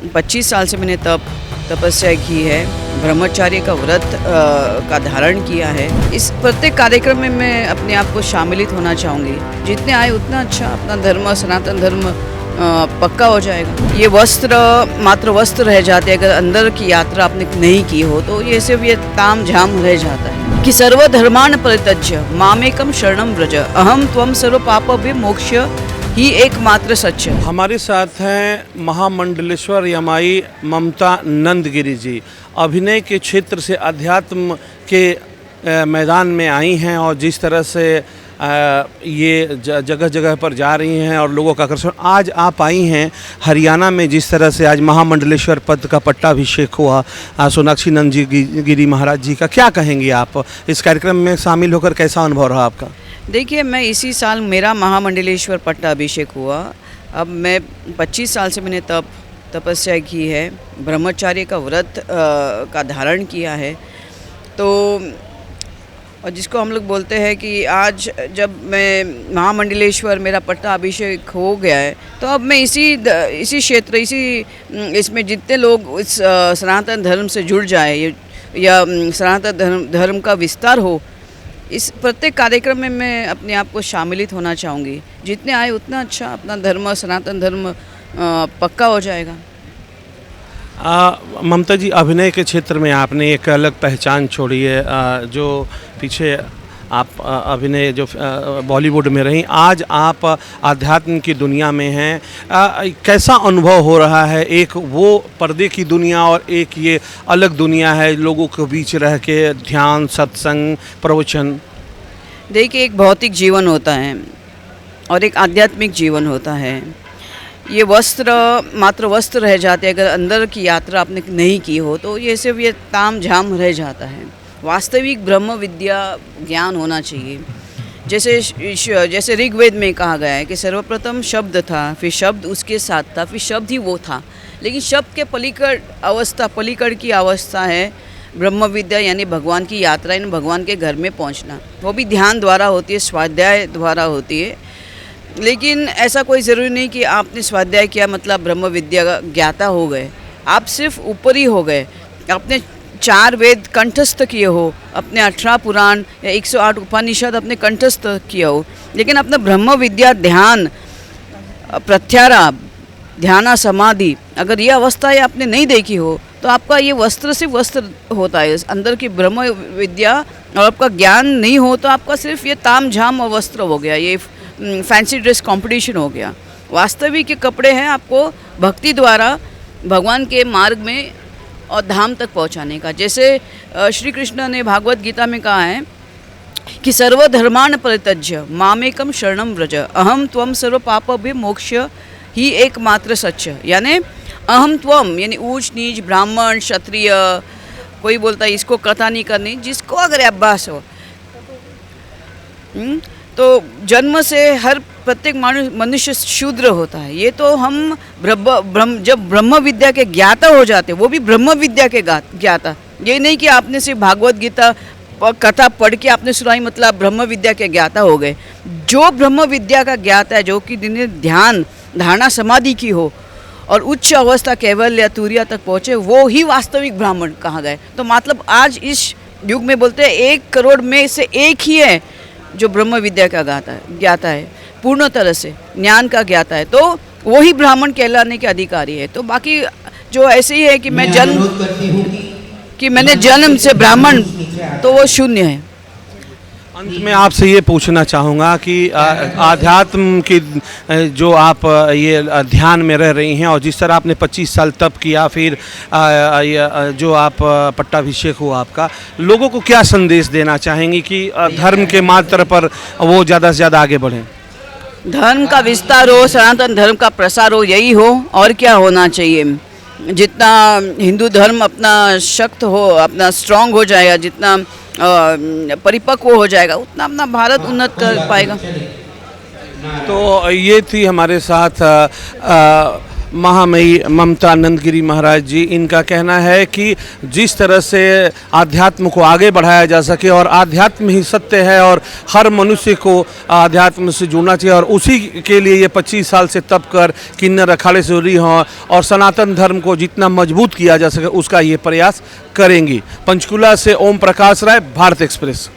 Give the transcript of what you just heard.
25 साल से मैंने तपस्या की है, ब्रह्मचार्य का व्रत का धारण किया है। इस प्रत्येक कार्यक्रम में मैं अपने आप को शामिलित होना चाहूँगी। जितने आए उतना अच्छा, अपना धर्म, सनातन धर्म पक्का हो जाएगा। ये वस्त्र मात्र वस्त्र रह जाते हैं, अगर अंदर की यात्रा आपने नहीं की हो तो ये सिर्फ ये ताम झाम रह जाता है। कि सर्वधर्मान् परित्यज्य मामेकं शरणं व्रज अहम त्वं सर्व पापभ्य मोक्ष्य ही एकमात्र सच। हमारे साथ हैं महामंडलेश्वर यमाई ममता नंदगिरी जी। अभिनय के क्षेत्र से अध्यात्म के मैदान में आई हैं और जिस तरह से ये जगह जगह पर जा रही हैं और लोगों का आकर्षण। आज आप आई हैं हरियाणा में, जिस तरह से आज महामंडलेश्वर पद का पट्टाभिषेक हुआ सोनाक्षी नंद जी गिरी महाराज जी का, क्या कहेंगी आप? इस कार्यक्रम में शामिल होकर कैसा अनुभव रहा आपका? देखिए, मैं इसी साल मेरा महामंडलेश्वर पट्टाभिषेक हुआ। अब मैं 25 साल से मैंने तपस्या की है, ब्रह्मचार्य का व्रत का धारण किया है। तो और जिसको हम लोग बोलते हैं कि आज जब मैं महामंडलेश्वर मेरा पट्टाभिषेक हो गया है, तो अब मैं इसी क्षेत्र इसमें जितने लोग इस सनातन धर्म से जुड़ जाए या सनातन धर्म का विस्तार हो, इस प्रत्येक कार्यक्रम में मैं अपने आप को शामिलित होना चाहूँगी। जितने आए उतना अच्छा, अपना धर्म, सनातन धर्म पक्का हो जाएगा। ममता जी, अभिनय के क्षेत्र में आपने एक अलग पहचान छोड़ी है। जो पीछे आप अभिनय जो बॉलीवुड में रही, आज आप आध्यात्म की दुनिया में हैं। कैसा अनुभव हो रहा है? एक वो पर्दे की दुनिया और एक ये अलग दुनिया है, लोगों के बीच रह के ध्यान, सत्संग, प्रवचन। देखिए, एक भौतिक जीवन होता है और एक आध्यात्मिक जीवन होता है। ये वस्त्र मात्र वस्त्र रह जाते हैं, अगर अंदर की यात्रा आपने नहीं की हो तो ये सिर्फ ये ताम झाम रह जाता है। वास्तविक ब्रह्म विद्या ज्ञान होना चाहिए। जैसे ऋग्वेद में कहा गया है कि सर्वप्रथम शब्द था, फिर शब्द उसके साथ था, फिर शब्द ही वो था। लेकिन शब्द के पलीकड़ की अवस्था है ब्रह्म विद्या, यानी भगवान की यात्रा, यानी भगवान के घर में पहुंचना। वो भी ध्यान द्वारा होती है, स्वाध्याय द्वारा होती है। लेकिन ऐसा कोई ज़रूरी नहीं कि आपने स्वाध्याय किया मतलब ब्रह्म विद्या ज्ञाता हो गए। आप सिर्फ ऊपरी हो गए। आपने 4 वेद कंठस्थ किए हो, अपने 18 पुराण या 108 उपनिषद अपने कंठस्थ किया हो, लेकिन अपना ब्रह्म विद्या, ध्यान, प्रत्यारा, ध्याना समाधि, अगर ये अवस्थाएं आपने नहीं देखी हो तो आपका ये वस्त्र सिर्फ वस्त्र होता है। अंदर की ब्रह्म विद्या और आपका ज्ञान नहीं हो तो आपका सिर्फ ये ताम झाम वस्त्र हो गया, ये फैंसी ड्रेस कंपटीशन हो गया। वास्तविक के कपड़े हैं आपको भक्ति द्वारा भगवान के मार्ग में और धाम तक पहुंचाने का। जैसे श्री कृष्ण ने भागवत गीता में कहा है कि सर्वधर्मान् परित्यज्य मामेकं शरणं व्रज अहम त्वं सर्व पापभ्य मोक्ष्य ही एकमात्र सच। यानी अहम त्वम, यानी ऊंच नीच, ब्राह्मण, क्षत्रिय, कोई बोलता है इसको कथा नहीं करनी, जिसको अगर अभ्यास हो। तो जन्म से हर प्रत्येक मनुष्य शूद्र होता है। ये तो हम जब ब्रह्म विद्या के ज्ञाता हो जाते, वो भी ब्रह्म विद्या के ज्ञाता। ये नहीं कि आपने सिर्फ भागवत गीता कथा पढ़ के आपने सुनाई मतलब ब्रह्म विद्या के ज्ञाता हो गए। जो ब्रह्म विद्या का ज्ञाता है, जो कि ध्यान, धारणा, समाधि की हो और उच्च अवस्था कैवल्य तुरीय तक पहुँचे, वो ही वास्तविक ब्राह्मण कहा गए। तो मतलब आज इस युग में बोलते हैं 1 करोड़ में से एक ही है जो ब्रह्म विद्या का ज्ञाता है, पूर्ण तरह से ज्ञान का ज्ञाता है, तो वही ब्राह्मण कहलाने के अधिकारी है। तो बाकी जो ऐसे ही है कि मैंने जन्म से ब्राह्मण, तो वो शून्य है। अंत में आपसे ये पूछना चाहूँगा कि आध्यात्म की जो आप ये ध्यान में रह रही हैं और जिस तरह आपने 25 साल तप किया, फिर जो आप पट्टाभिषेक हुआ आपका, लोगों को क्या संदेश देना चाहेंगी कि धर्म के मार्ग पर वो ज़्यादा से ज़्यादा आगे बढ़ें? धर्म का विस्तार हो, सनातन धर्म का प्रसार हो, यही हो और क्या होना चाहिए। जितना हिंदू धर्म अपना शक्त हो, अपना स्ट्रांग हो जाएगा, जितना परिपक्व हो जाएगा, उतना अपना भारत उन्नत कर पाएगा। तो ये थी हमारे साथ महामयी ममता नंदगिरी महाराज जी, इनका कहना है कि जिस तरह से आध्यात्म को आगे बढ़ाया जा सके और आध्यात्म ही सत्य है और हर मनुष्य को आध्यात्म से जुड़ना चाहिए और उसी के लिए ये 25 साल से तप कर किन्नर अखाड़े से जुड़ी हों और सनातन धर्म को जितना मजबूत किया जा सके उसका ये प्रयास करेंगी। पंचकुला से ओम प्रकाश राय, भारत एक्सप्रेस।